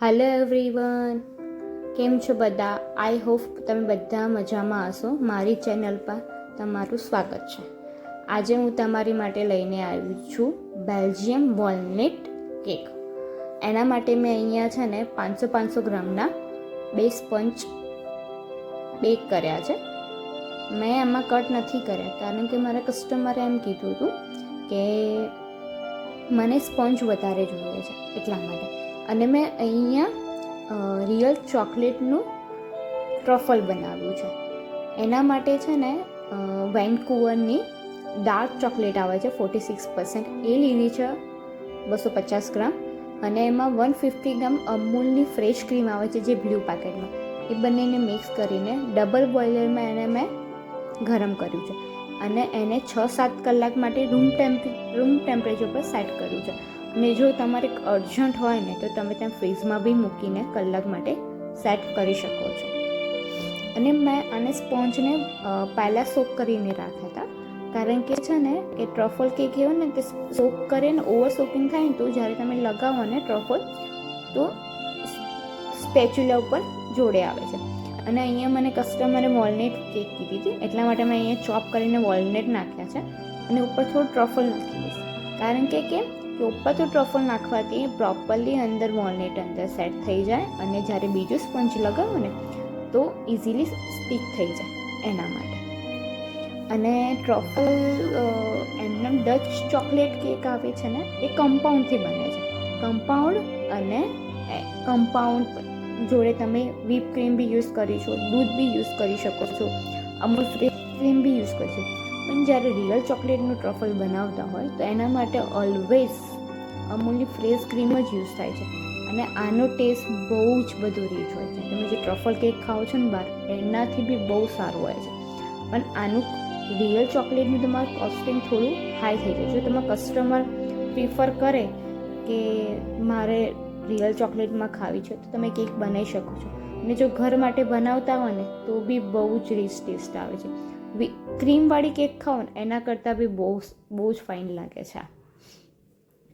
Hello everyone, કેમ છો બધા? આઈ હોપ તમે બધા મજામાં હશો. મારી ચેનલ પર તમારું સ્વાગત છે. આજે હું તમારી માટે લઈને આવી છું બેલ્જિયમ વોલનટ કેક. એના માટે મેં અહીંયા છે ને 500 ગ્રામના 2 સ્પંચ બેક કર્યા છે. મેં એમાં કટ નથી કર્યા કારણ કે મારા કસ્ટમરે એમ કીધું હતું કે મને સ્પંજ વધારે જોઈએ છે એટલા માટે. અને મેં અહીંયા રિયલ ચોકલેટનું ટ્રફલ બનાવ્યું છે. એના માટે છે ને વેન્કુવરની ડાર્ક ચોકલેટ આવે છે 46%, એ લીધી છે 250 ગ્રામ. અને એમાં 150 ગ્રામ અમૂલની ફ્રેશ ક્રીમ આવે છે જે બ્લુ પેકેટમાં, એ બંનેને મિક્સ કરીને ડબલ બોઇલરમાં એને મેં ગરમ કર્યું છે અને એને 6-7 કલાક માટે રૂમ ટેમ્પરેચર પર સેટ કર્યું છે. અને જો તમારે અર્જન્ટ હોય ને તો તમે ત્યાં ફ્રીઝમાં બી મૂકીને કલાક માટે સેટ કરી શકો છો. અને મેં આને સ્પોન્જને પહેલાં સોક કરીને રાખ્યા હતા કારણ કે છે ને કે ટ્રફલ કેક હોય ને તે સોક કરે ને ઓવર સોકિંગ થાય ને તો જ્યારે તમે લગાવો ને ટ્રફલ તો સ્પેચ્યુલા ઉપર જોડે આવે છે. અને અહીંયા મને કસ્ટમરે વોલનટ કેક કીધી હતી એટલા માટે મેં અહીંયા ચોપ કરીને વોલનટ નાખ્યા છે અને ઉપર થોડું ટ્રફલ નાખી દઈશ કારણ કે કેમ કે ઉપર તો ટ્રફલ નાખવાથી પ્રોપરલી અંદર વોલનટ અંદર સેટ થઈ જાય અને જ્યારે બીજું સ્પંજ લગાવો ને તો ઇઝીલી સ્ટીક થઈ જાય એના માટે. અને ટ્રફલ એમનો ડચ ચોકલેટ કેક આવે છે ને એ કમ્પાઉન્ડથી બને છે. કમ્પાઉન્ડ જોડે તમે વ્હીપ ક્રીમ બી યુઝ કરી છો, દૂધ બી યુઝ કરી શકો છો, અમૂલ ફ્રેશ ક્રીમ બી યુઝ કરી શકો. પણ જ્યારે રિયલ ચોકલેટનું ટ્રફલ બનાવતા હોય તો એના માટે ઓલવેઝ અમૂલની ફ્રેશ ક્રીમ જ યુઝ થાય છે. અને આનો ટેસ્ટ બહુ જ બધું રીચ હોય છે. તમે જે ટ્રફલ કેક ખાઓ છો ને બહાર એનાથી બી બહુ સારું હોય છે. પણ આનું રિયલ ચોકલેટનું તમારું કોસ્ટિંગ થોડું હાઈ થઈ જાય. જો તમારા કસ્ટમર પ્રિફર કરે કે મારે રિયલ ચોકલેટમાં ખાવી છે તો તમે કેક બનાવી શકો છો. અને જો ઘર માટે બનાવતા હોય ને તો બી બહુ જ રીચ ટેસ્ટ આવે છે. ક્રીમવાળી કેક ખાઓ ને એના કરતાં બી બહુ જ ફાઇન લાગે છે.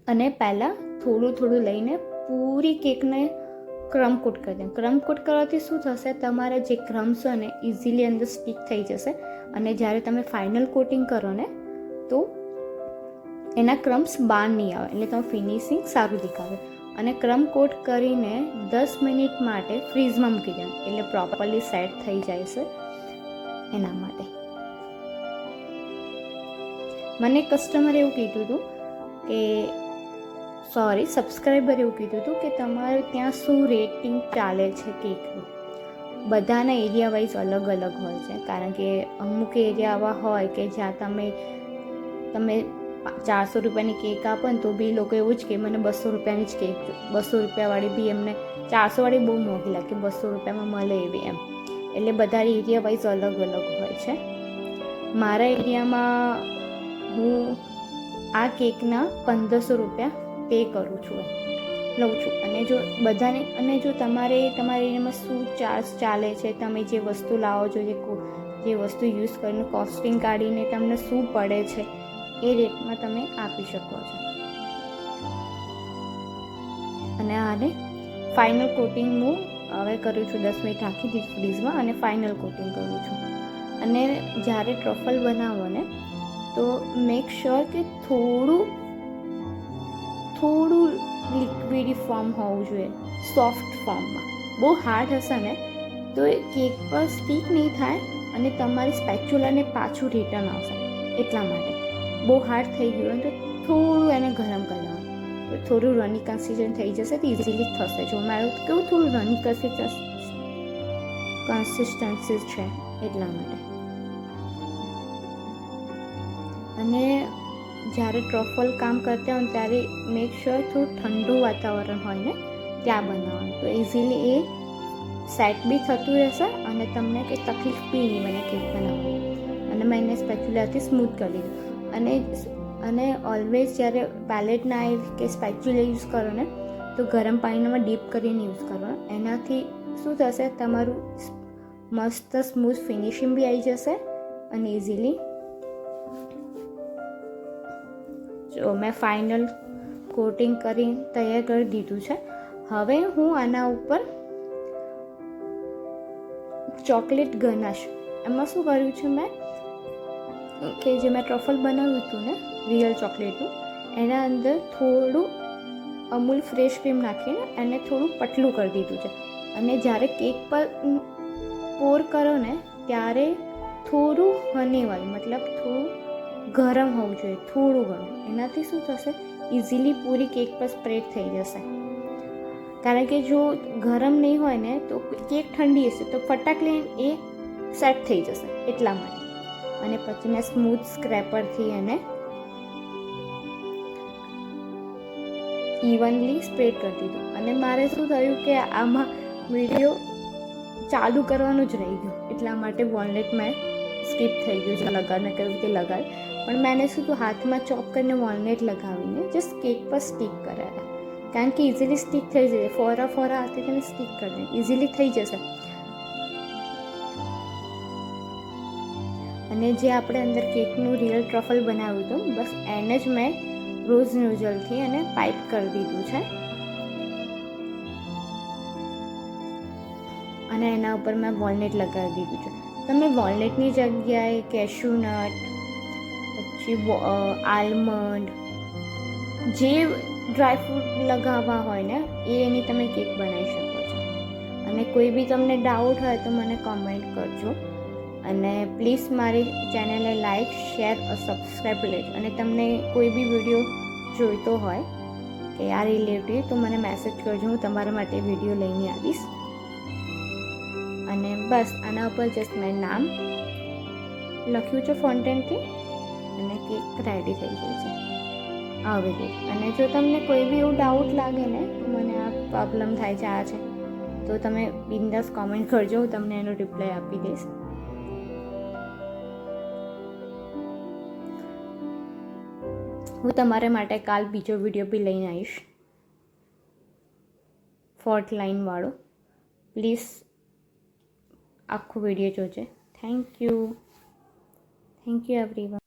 અને પહેલાં થોડું લઈને પૂરી કેકને ક્રમ કોટ કરી દે. ક્રમ કોટ કરવાથી શું થશે, તમારા જે ક્રમ્સ હોય ને ઇઝીલી અંદર સ્ટીક થઈ જશે. અને જ્યારે તમે ફાઇનલ કોટિંગ કરો ને તો એના ક્રમ્સ બહાર નહીં આવે એટલે તમે ફિનિશિંગ સારું દેખાશે. અને ક્રમ કોટ કરીને 10 મિનિટ માટે ફ્રીઝમાં મૂકી દેવાનું એટલે પ્રોપરલી સેટ થઈ જાય છે. એના માટે મને કસ્ટમરે એવું કીધું હતું કે સબસ્ક્રાઈબર એવું કીધું હતું કે તમારે ત્યાં શું રેટિંગ ચાલે છે કેકનું. બધાના એરિયા વાઇઝ અલગ અલગ હોય છે કારણ કે અમુક એરિયા આવા હોય કે જ્યાં તમે 400 રૂપિયાની કેક આપો ને તો બી લોકો એવું જ કે મને 200 રૂપિયાની જ કેક, 200 રૂપિયાવાળી બી એમને 400વાળી બહુ મોંઘી લાગે, 200 રૂપિયામાં મળે એવી એમ. એટલે બધા એરિયા વાઇઝ અલગ અલગ હોય છે. મારા એરિયામાં હું આ કેકના 1500 રૂપિયા પે કરું છું, લઉં છું. અને જો તમારે તમારા એરિયામાં શું ચાર્જ ચાલે છે, તમે જે વસ્તુ લાવો છો, જે વસ્તુ યુઝ કરીને કોસ્ટિંગ કાઢીને તમને શું પડે છે એ રેટમાં તમે આપી શકો છો. અને આને ફાઇનલ કોટિંગ હું હવે કરું છું. 10 મિનિટ રાખી દીધી ફ્રીઝમાં અને ફાઇનલ કોટિંગ કરું છું. અને જ્યારે ટ્રફલ બનાવો ને તો મેક શ્યોર કે થોડું લિક્વિડી ફોર્મ હોવું જોઈએ, સોફ્ટ ફોર્મમાં. બહુ હાર્ડ હશે ને તો એ કેક પર સ્ટીક નહીં થાય અને તમારી સ્પેચ્યુલાને પાછું રિટર્ન આવશે. એટલા માટે બહુ હાર્ડ થઈ ગયું હોય તો થોડું એને ગરમ કરી દેવાનું. થોડું રની કન્સિસ્ટન્સી થઈ જશે તો ઇઝીલી થશે. જો મારું કેવું થોડું રની કન્સિસ્ટન્સી છે એટલા માટે. અને જ્યારે ટ્રફલ કામ કરતા હોય ત્યારે મેક શ્યોર થોડું ઠંડુ વાતાવરણ હોય ને ત્યાં બનાવવાનું તો ઇઝીલી એ સેટ બી થતું રહેશે અને તમને કંઈ તકલીફ બી નહીં મને કેક બનાવવાની. અને મેં એને સ્પેચ્યુલાથી સ્મૂથ કરી દીધું. અને ઓલવેઝ જ્યારે પેલેટ નાઇફ કે સ્પેચ્યુલા યુઝ કરો ને તો ગરમ પાણીમાં ડીપ કરીને યુઝ કરો. એનાથી શું થશે, તમારું મસ્ત સ્મૂથ ફિનિશિંગ બી આવી જશે અને ઇઝીલી. જો મેં ફાઇનલ કોટિંગ કરી તૈયાર કરી દીધું છે હવે હું આના ઉપર ચોકલેટ ગનાશ. એમાં શું કર્યું છે મેં કે જે મેં ટ્રફલ બનાવ્યું હતું ને રિયલ ચોકલેટનું, એના અંદર થોડું અમૂલ ફ્રેશ ક્રીમ નાખીને એને થોડું પતલું કરી દીધું છે. અને જ્યારે કેક પર પોર કરો ને ત્યારે થોડું હની ઓઇલ, મતલબ થોડું ગરમ હોવું જોઈએ, થોડું ગરમ. એનાથી શું થશે, ઇઝીલી પૂરી કેક પર સ્પ્રેડ થઈ જશે. કારણ કે જો ગરમ નહીં હોય ને તો કેક ઠંડી હશે તો ફટાક લઈને એ સેટ થઈ જશે, એટલા માટે. અને પછી મેં સ્મૂથ સ્ક્રેપરથી એને ઇવનલી સ્પ્રેડ કરી દીધું. અને મારે શું થયું કે આમાં વિડીયો ચાલુ કરવાનું જ રહી ગયું, એટલા માટે વોલનટ મેં સ્કીપ થઈ ગયું છે લગાવીને, કેવી રીતે લગાવી. પણ મેં શું તો હાથમાં ચોપ કરીને વોલનટ લગાવીને જસ્ટ કેક પર સ્ટીક કરાયા, કારણ કે ઇઝીલી સ્ટીક થઈ જશે. ફોરા હાથે તમે સ્ટીક કરી દે, ઇઝીલી થઈ જશે. અને જે આપણે અંદર કેકનું રિયલ ટ્રફલ બનાવ્યું હતું, બસ એને જ મેં રોઝ નોઝલથી એને પાઇપ કરી દીધું છે. અને એના ઉપર મેં વોલનટ લગાવી દીધું છે. તમે વોલનટની જગ્યાએ કેશ્યુનટ, પછી આલમંડ, જે ડ્રાયફ્રૂટ લગાવવા હોય ને એની તમે કેક બનાવી શકો છો. અને કોઈ બી તમને ડાઉટ હોય તો મને કોમેન્ટ કરજો. અને પ્લીઝ મારી ચેનલને લાઇક, શેર અને સબસ્ક્રાઈબ લેજો. અને તમને કોઈ બી વિડીયો જોઈતો હોય કે આ રિલેટિવ તો મને મેસેજ કરજો, હું તમારા માટે વિડીયો લઈને આવીશ. અને બસ આના ઉપર જસ્ટ મેં નામ લખ્યું છે ફોન્ટેનથી, અને કેક રેડી થઈ ગઈ છે આવી રીતે. અને જો તમને કોઈ બી એવું ડાઉટ લાગે ને કે મને આ પ્રોબ્લેમ થાય છે, આ છે, તો તમે બિંદાસ કોમેન્ટ કરજો, હું તમને એનો રિપ્લાય આપી દઈશ. હું તમારા માટે કાલ બીજો વિડીયો બી લઈને આવીશ, 4th લાઇનવાળો. પ્લીઝ આખો વિડીયો જોજે. Thank you everyone.